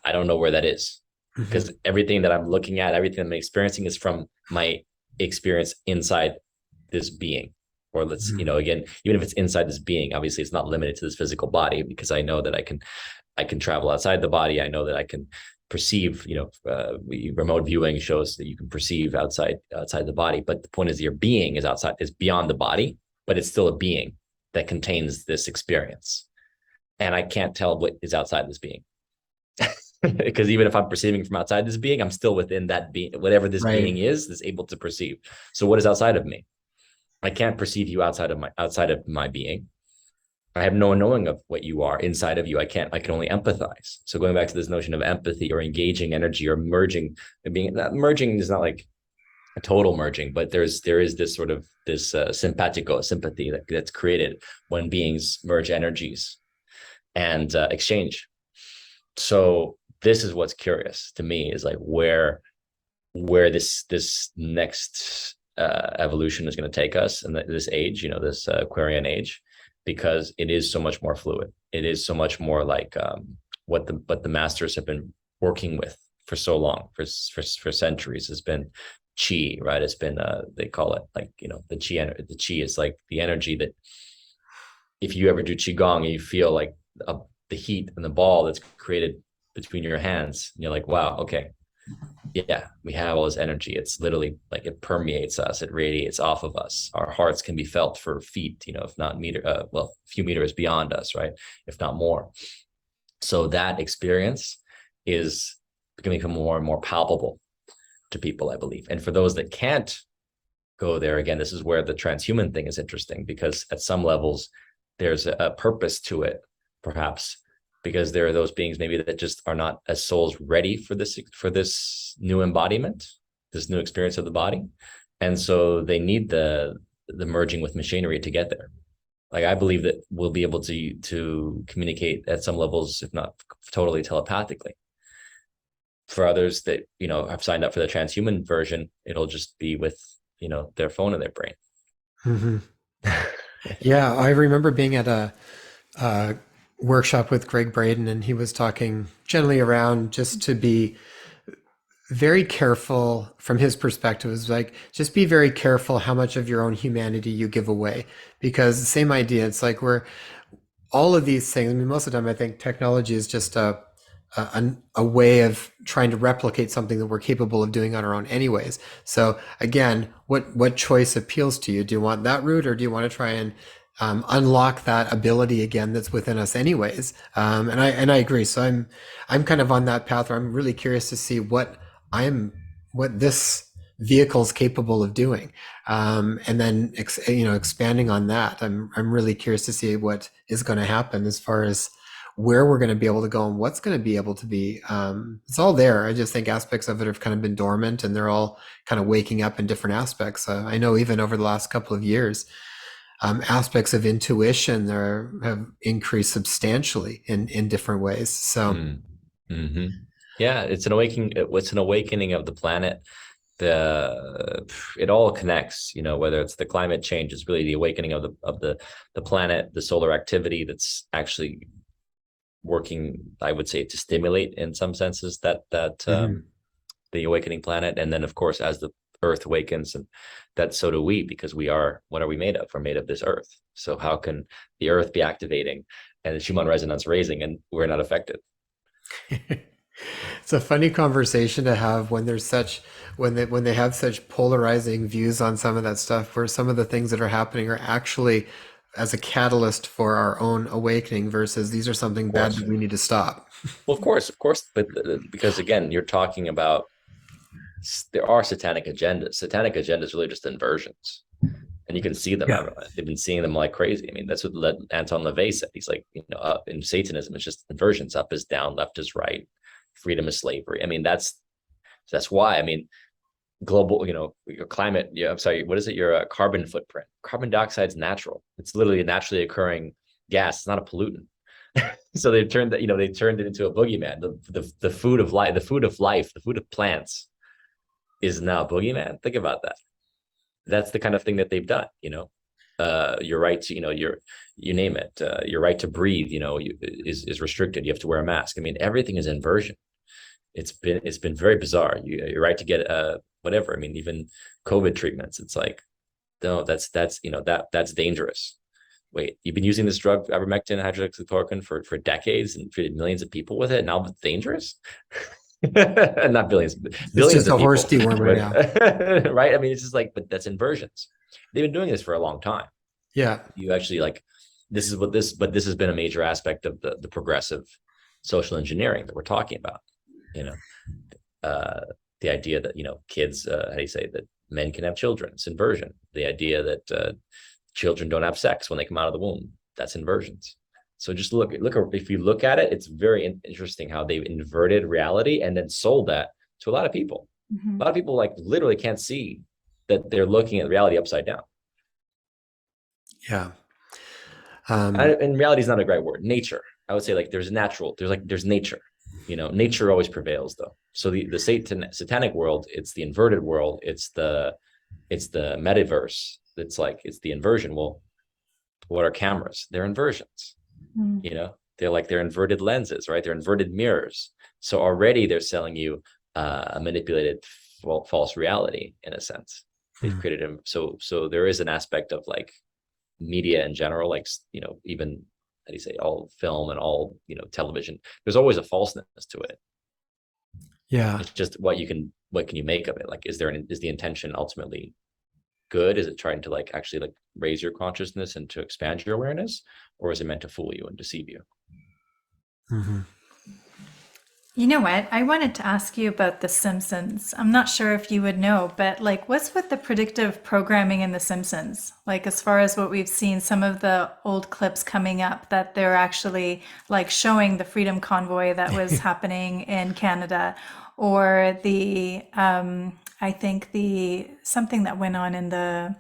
I don't know where that is,
Mhm.
because everything that I'm looking at, everything I'm experiencing is from my experience inside this being. Or
Mhm.
again, even if it's inside this being, obviously it's not limited to this physical body, because I know that I can travel outside the body. I know that I can perceive, remote viewing shows that you can perceive outside the body. But the point is your being is beyond the body, but it's still a being that contains this experience. And I can't tell what is outside this being. Because even if I'm perceiving from outside this being, I'm still within that being, whatever this being
Right.
is able to perceive. So what is outside of me? I can't perceive you outside of my being. I have no knowing of what you are inside of you. I can only empathize. So going back to this notion of empathy or engaging energy or merging, merging is not like a total merging, but there is this sort of this simpatico sympathy that's created when beings merge energies and exchange. So this is what's curious to me, is like where this next evolution is going to take us, and this age, this Aquarian age, because it is so much more fluid. It is so much more like what the masters have been working with for so long, for centuries, has been chi, right? It's been they call it like the chi. The chi is like the energy that if you ever do qigong and you feel like the heat and the ball that's created between your hands, and you're like, wow, okay, yeah, we have all this energy. It's literally like it permeates us, it radiates off of us. Our hearts can be felt for feet, if not a few meters beyond us, right? If not more. So that experience is becoming more and more palpable to people, I believe. And for those that can't go there, again, this is where the transhuman thing is interesting, because at some levels there's a purpose to it, perhaps, because there are those beings maybe that just are not as souls ready for this new embodiment, this new experience of the body, and so they need the merging with machinery to get there. Like, I believe that we'll be able to communicate at some levels, if not totally telepathically. For others that have signed up for the transhuman version, it'll just be with their phone in their brain.
Mhm. Yeah, I remember being at a workshop with Greg Braden, and he was talking generally around just to be very careful from his perspective. Is like, just be very careful how much of your own humanity you give away, because the same idea. It's like we're all of these things. I mean, most of the time, I think technology is just a way of trying to replicate something that we're capable of doing on our own anyways. So again, what choice appeals to you? Do you want that route, or do you want to try and unlock that ability again that's within us anyways? And I agree. So I'm kind of on that path where I'm really curious to see I'm what this vehicle is capable of doing, and then expanding on that. I'm really curious to see what is going to happen as far as where we're going to be able to go and what's going to be able to be. It's all there. I just think aspects of it have kind of been dormant, and they're all kind of waking up in different aspects. I know even over the last couple of years, aspects of intuition there have increased substantially in different ways. So
Mm-hmm. Yeah, it's an awakening. It's an awakening of the planet. It all connects. Whether it's the climate change, it's really the awakening of the planet, the solar activity that's actually working, I would say, to stimulate in some senses
mhm.
the awakening planet. And then, of course, as the Earth awakens, and that so do we, because what are we made of? We're made of this Earth. So how can the Earth be activating and the Schumann resonance raising, and we're not affected?
It's a funny conversation to have when there's such when they have such polarizing views on some of that stuff, where some of the things that are happening are actually as a catalyst for our own awakening versus these are
Of
something bad
course.
that we need to stop.
Well, of course, but because again, you're talking about there are satanic agendas. Satanic agendas really just inversions, and you can see them.
Yeah.
They've been seeing them like crazy. I mean, that's what Anton LaVey said. He's like, up in Satanism, it's just inversions. Up is down, left is right, freedom is slavery. I mean, that's why. I mean, global, your climate. Yeah, I'm sorry. What is it? Your carbon footprint. Carbon dioxide is natural. It's literally a naturally occurring gas. It's not a pollutant. So they turned that. They turned it into a boogeyman. The food of life, the food of life, the food of plants is now a boogeyman. Think about that. That's the kind of thing that they've done. Your right to, you name it. Your right to breathe, is restricted. You have to wear a mask. I mean, everything is inversion. It's been very bizarre. You're right to get whatever. I mean, even COVID treatments. It's like, no, that's dangerous. Wait, you've been using this drug, ivermectin, hydroxychloroquine, for decades and treated millions of people with it. Now it's dangerous. Not billions,
It's
billions
just
of
a horse
people.
dewormer
But
now.
right, I mean, it's just like, but that's inversions. They've been doing this for a long time.
Yeah.
You actually like, but this has been a major aspect of the progressive social engineering that we're talking about. You know, uh, the idea that kids, how do you say that men can have children? It's inversion. The idea that children don't have sex when they come out of the womb. That's inversions. So just look. If you look at it, it's very interesting how they've inverted reality and then sold that to a lot of people.
Mm-hmm.
A lot of people like literally can't see that they're looking at reality upside down.
Yeah. Um,
And reality is not a great word. Nature. I would say like there's natural. There's nature. Nature always prevails though. So the satanic world, it's the inverted world. It's the metaverse. It's the inversion. Well, what are cameras? They're inversions.
Mm.
They're inverted lenses, right? They're inverted mirrors. So already they're selling you a manipulated false reality in a sense. They've created them. So there is an aspect of like media in general, like, even, how do you say, all film and all, television, there's always a falseness to it.
yeah.
It's just what can you make of it? Like, is the intention ultimately good? Is it trying to like actually like raise your consciousness and to expand your awareness, or is it meant to fool you and deceive you?
Hmm.
You know what? I wanted to ask you about The Simpsons. I'm not sure if you would know, but like, what's with the predictive programming in The Simpsons? Like, as far as what we've seen, some of the old clips coming up that they're actually like showing the Freedom Convoy that was happening in Canada, or I think something that went on in the,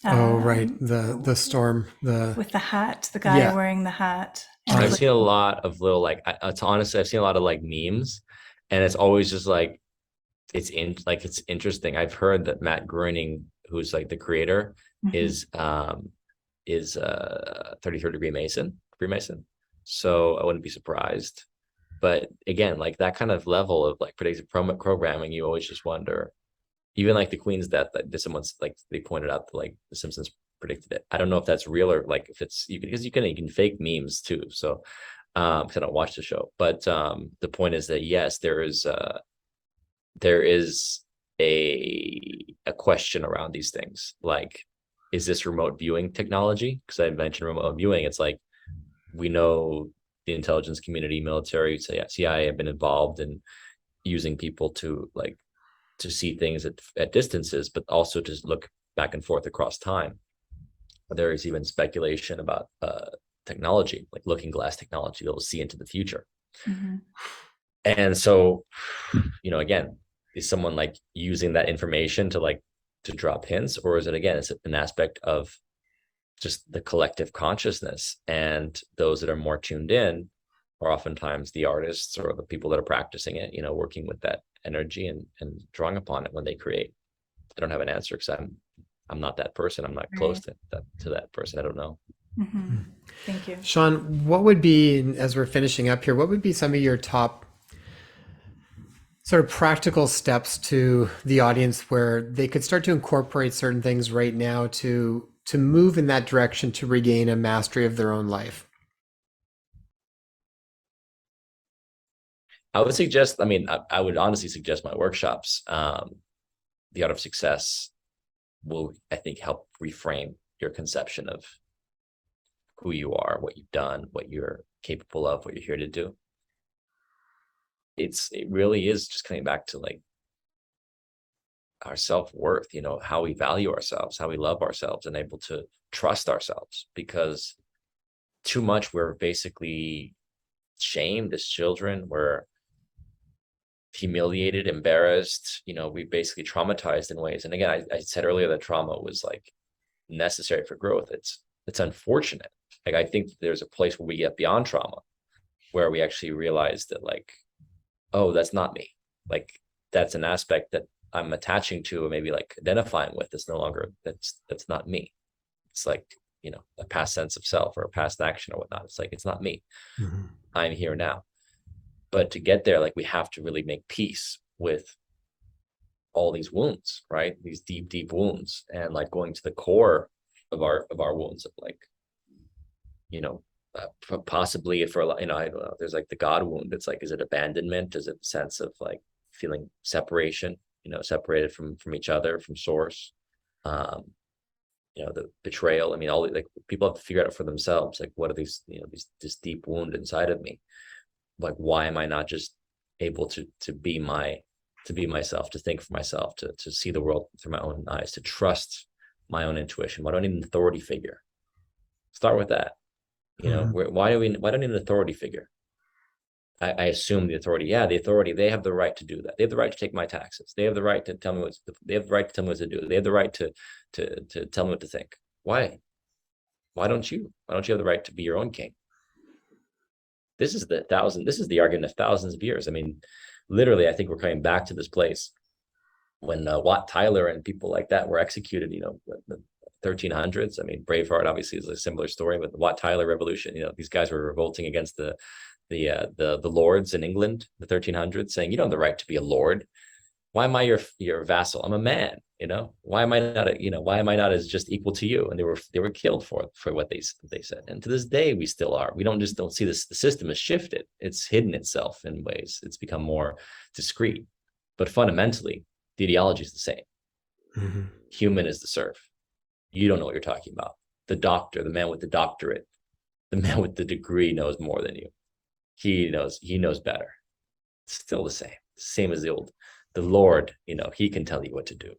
Oh, right.
um,
The storm.
with the hat, the guy
Yeah.
wearing the hat. And it
I've
was,
seen a lot of little like, it's honestly, I've seen a lot of like memes, and it's always just like, it's interesting. I've heard that Matt Groening, who's like the creator,
Mhm.
is 33rd degree Freemason. So I wouldn't be surprised. But again, like that kind of level of like predictive programming, you always just wonder. Even like the Queen's death, that someone's like they pointed out that like the Simpsons predicted it. I don't know if that's real or like if it's because you can fake memes too. So 'cause I don't watch the show, but the point is that yes, there is a question around these things. Like, is this remote viewing technology? Because I mentioned remote viewing. It's like we know the intelligence community, military, CIA have been involved in using people to like to see things at distances, but also to look back and forth across time. There is even speculation about technology, like looking glass technology that will see into the future.
Mm-hmm.
And so, again, is someone like using that information to like to drop hints, or is it again, it's an aspect of just the collective consciousness, and those that are more tuned in are oftentimes the artists or the people that are practicing it, working with that energy and drawing upon it when they create. I don't have an answer because I'm not that person. I'm not close
Right.
to that person. I don't know.
Mm-hmm. Thank you.
Sean, what would be, as we're finishing up here, what would be some of your top sort of practical steps to the audience where they could start to incorporate certain things right now to move in that direction to regain a mastery of their own life?
I would suggest, I would honestly suggest my workshops. The Art of Success will, I think, help reframe your conception of who you are, what you've done, what you're capable of, what you're here to do. It really is just coming back to like our self-worth, how we value ourselves, how we love ourselves, and able to trust ourselves, because too much we're basically shamed as children. We're humiliated, embarrassed, we basically traumatized in ways. And again, I said earlier that trauma was like necessary for growth. It's unfortunate. Like, I think there's a place where we get beyond trauma, where we actually realize that like, oh, that's not me. Like, that's an aspect that I'm attaching to, or maybe like identifying with. It's no longer, that's not me. It's like, a past sense of self or a past action or whatnot. It's like, it's not me.
Mm-hmm.
I'm here now. But to get there, like, we have to really make peace with all these wounds, right? These deep, deep wounds, and like going to the core of our wounds, of like, possibly if we're, I don't know, there's like the God wound. It's like, is it abandonment? Is it a sense of like feeling separation, separated from each other, from source? The betrayal. All like people have to figure out for themselves, like, what are these, this deep wound inside of me? Like, why am I not just able to be myself, to think for myself, to see the world through my own eyes, to trust my own intuition? Why do I need an authority figure? Start with that.
Mm-hmm.
Why do I need an authority figure? I assume the authority, they have the right to do that. They have the right to take my taxes. They have the right to tell me they have the right to tell me what to do. They have the right to tell me what to think. Why don't you have the right to be your own king? This is the argument of thousands of years. Literally, I think we're coming back to this place when Wat Tyler and people like that were executed, the 1300s. Braveheart obviously is a similar story, but the Wat Tyler revolution, these guys were revolting against the lords in England, the 1300s, saying, you don't have the right to be a lord. Why am I your vassal? I'm a man. Why am I not as just equal to you? And they were killed for what they said. And to this day, we still are. We don't see this. The system has shifted. It's hidden itself in ways. It's become more discreet, but fundamentally, the ideology is the same.
Mm-hmm.
Human is the serf. You don't know what you're talking about. The doctor, the man with the doctorate, the man with the degree knows more than you. He knows better. It's still the same as the Lord. He can tell you what to do.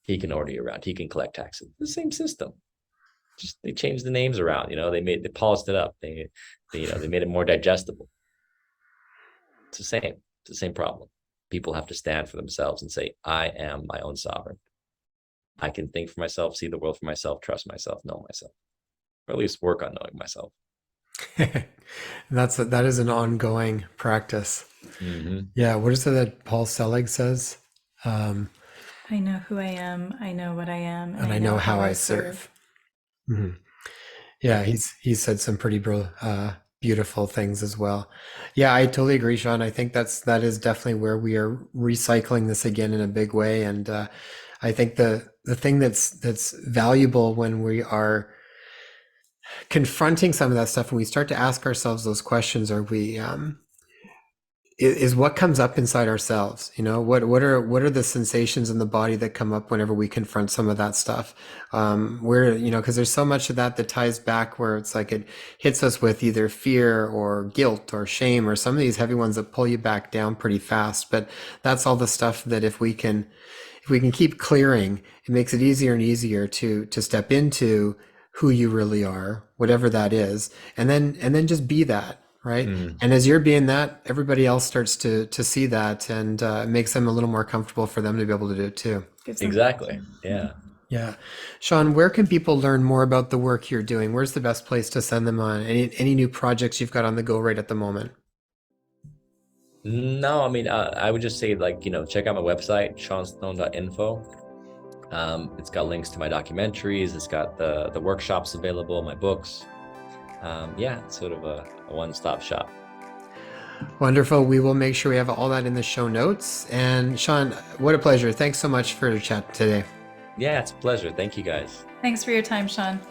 He can order you around. He can collect taxes. The same system. Just they changed the names around. They polished it up. They made it more digestible. It's the same. It's the same problem. People have to stand for themselves and say, I am my own sovereign. I can think for myself, see the world for myself, trust myself, know myself, or at least work on knowing myself.
That is an ongoing practice.
Mm-hmm.
Yeah. What is it that Paul Selig says?
I know who I am. I know what I am,
And I know how I serve. Mm-hmm. Yeah, he's said some pretty beautiful things as well. Yeah, I totally agree, Sean. I think that is definitely where we are recycling this again in a big way. And I think the thing that's valuable when we are confronting some of that stuff and we start to ask ourselves those questions, are we is what comes up inside ourselves. You know, what are the sensations in the body that come up whenever we confront some of that stuff? Where, you know, because there's so much of that that ties back where it's like it hits us with either fear or guilt or shame or some of these heavy ones that pull you back down pretty fast. But that's all the stuff that if we can keep clearing, it makes it easier and easier to step into who you really are, whatever that is, and then just be that, right?
Mm,
And as you're being that, everybody else starts to see that, and it makes them a little more comfortable for them to be able to do it too.
Gives them
exactly.
permission.
Yeah.
Yeah. Sean, where can people learn more about the work you're doing? Where's the best place to send them on? Any new projects you've got on the go right at the moment?
No, I mean, I would just say, like, check out my website, seanstone.info. It's got links to my documentaries. It's got the workshops available, my books. Yeah, it's sort of a one-stop shop.
Wonderful. We will make sure we have all that in the show notes. And Sean, what a pleasure. Thanks so much for the chat today.
Yeah, it's a pleasure. Thank you, guys.
Thanks for your time, Sean.